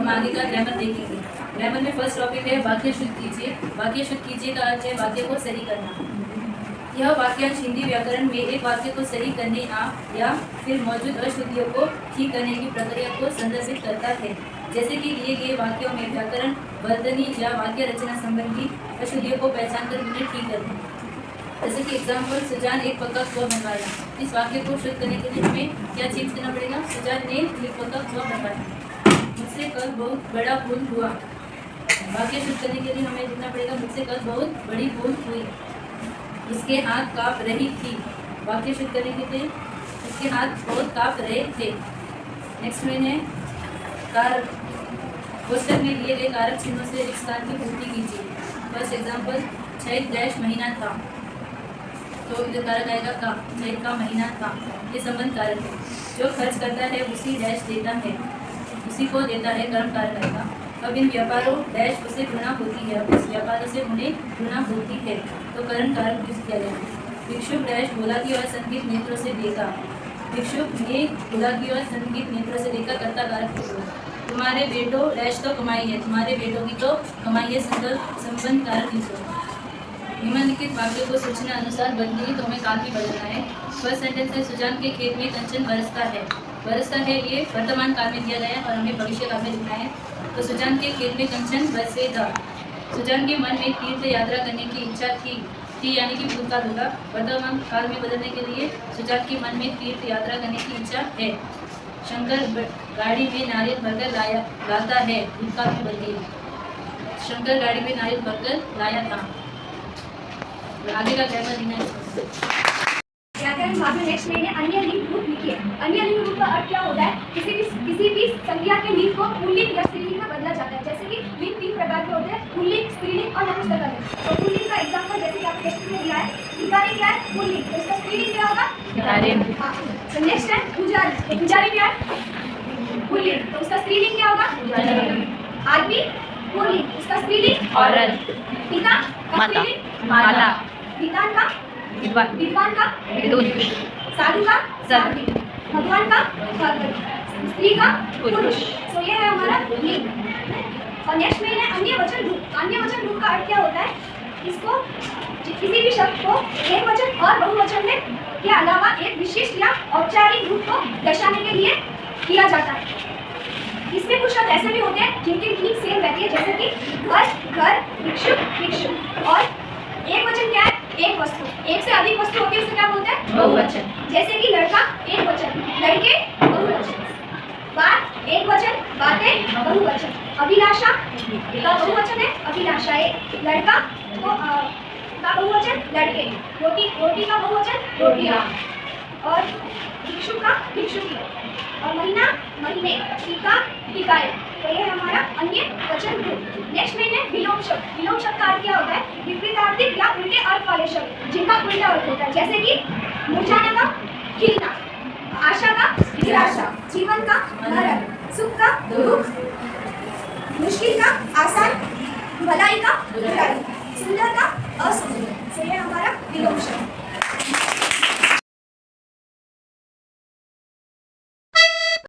हम आगे का ग्रामर देखेंगे। ग्रामर में फर्स्ट टॉपिक है वाक्य शुद्ध कीजिए। वाक्य शुद्ध कीजिए का अर्थ है वाक्य को सही करना। यह वाक्यांश हिंदी व्याकरण में एक वाक्य को सही करने या फिर मौजूद अशुद्धियों को ठीक करने की प्रक्रिया को संदर्भित करता है। जैसे कि दिए गए वाक्यों में व्याकरण, वर्तनी या वाक्य रचना संबंधी अशुद्धियों को पहचान कर उन्हें ठीक करते हैं। जैसे कि एग्जाम्पल, सुजान एक पक्का कुआ बनवाया। इस वाक्य को शुद्ध करने के लिए हमें क्या चेंज करना पड़ेगा? सुजान ने एक पक्का कुआ बनवाया। मुझसे कल बहुत बड़ा भूल हुआ। वाक्य शुद्ध करने के लिए हमें लिखना पड़ेगा मुझसे कल बहुत बड़ी भूल हुई। उसके हाथ कांप रही थी। वाक्य शुद्ध करने के लिए उसके हाथ बहुत कांप रहे थे। नेक्स्ट में है कारक। कोष्टक में दिए गए कारक चिन्हों से इस स्थान की पूर्ति कीजिए। फर्स्ट एग्जाम्पल, चैत डैश महीना था, तो इधर कारक आएगा का। चैत का महीना था, ये संबंध कारक है। जो खर्च करता है उसी डैश देता है, उसी को देता है, कर्म कारक आएगा। अब इन व्यापारों डैश उसे घृणा होती है, उस व्यापारों से उन्हें घृणा होती है, तो करण कारक यूज किया गया। भिक्षुक डैश भोला की और संगीत नेत्रों से देखा। भिक्षुक ने भोला की और संगीत नेत्रों से देखा, कर्ता कारक है। तुम्हारे बेटों डैश तो कमाई है, तुम्हारे बेटों की तो कमाई है, संबंध कारक यूज होगा। निम्नलिखित वाक्यों को सूचना अनुसार बदलिए, तो हमें काल भी बदलना है। फर्स्ट सेंटेंस है सुजान के खेत में कंचन बरसता है। बरसता है ये वर्तमान काल में दिया गया है और हमें भविष्य काल में लिखना है। तो सुजान के खेत में कंचन बरसेगा। सुजान के मन में तीर्थ यात्रा करने की इच्छा थी यानी कि भूतकाल होगा। वर्तमान काल में बदलने के लिए सुजान के मन में तीर्थ यात्रा करने की इच्छा है। शंकर गाड़ी में नारियल भरकर लाता है, भूतकाल में बदलिए। शंकर गाड़ी में नारियल भरकर लाया था। आगे का ग्रामर लिखना है। व्याकरण भाग में नेक्स्ट में अन्य लिंग रूप लिखिए। अन्य लिंग रूप का अर्थ क्या होता है? किसी भी संज्ञा के लिंग को पुल्लिंग या स्त्रीलिंग में बदला जाता है। जैसे कि लिंग 3 प्रकार के होते हैं, पुल्लिंग, स्त्रीलिंग और नपुंसकलिंग। तो पुल्लिंग का एग्जांपल जैसे कि आपके टेक्स्ट में दिया है, भिखारी क्या है? पुल्लिंग। तो इसका स्त्रीलिंग क्या होगा? भिखारी। हां, तो नेक्स्ट है पुजारी। तो पुजारी क्या है? पुल्लिंग। तो उसका स्त्रीलिंग क्या होगा? पुजारी। आदमी पुल्लिंग, उसका स्त्रीलिंग औरत। पिता का माता। स्त्रीलिंग माता। विद्वान का विद्वान। विद्वान का विदुर। साधु का साध्वी। भगवान का भगवती, स्त्री का पुरुष। तो ये है हमारा लिंग। और नेक्स्ट में है अन्य वचन रूप। अन्य वचन रूप का अर्थ क्या होता है? इसको किसी भी शब्द को एक वचन और बहुवचन में के अलावा एक विशिष्ट या औपचारिक रूप को दर्शाने के लिए किया जाता है। इसमें कुछ शब्द ऐसे भी होते हैं जिनकी मीनिंग सेम रहती है, जैसे कि घर, भिक्षुक, भिक्षु। और एक वचन क्या है? एक वस्तु। एक से अधिक वस्तु होती है, उसे क्या बोलते हैं? बहुवचन। जैसे कि लड़का एक वचन, लड़के बहुवचन। बात एक वचन, बातें बहुवचन। अभिलाषा का बहुवचन है अभिलाषाएं। लड़का तो का बहुवचन लड़के। रोटी का बहुवचन रोटियां। और भिक्षु का भिक्षुकी। और महीना महीने। टीका टीकाएं। तो ये है हमारा अन्य वचन रूप। नेक्स्ट में है विलोम शब्द। विलोम शब्द का अर्थ क्या होता है? विपरीतार्थक या उल्टे अर्थ वाले शब्द जिनका उल्टा अर्थ होता है, जैसे कि मुरझाने का खिलना, आशा का निराशा, जीवन का मरण, सुख का दुख,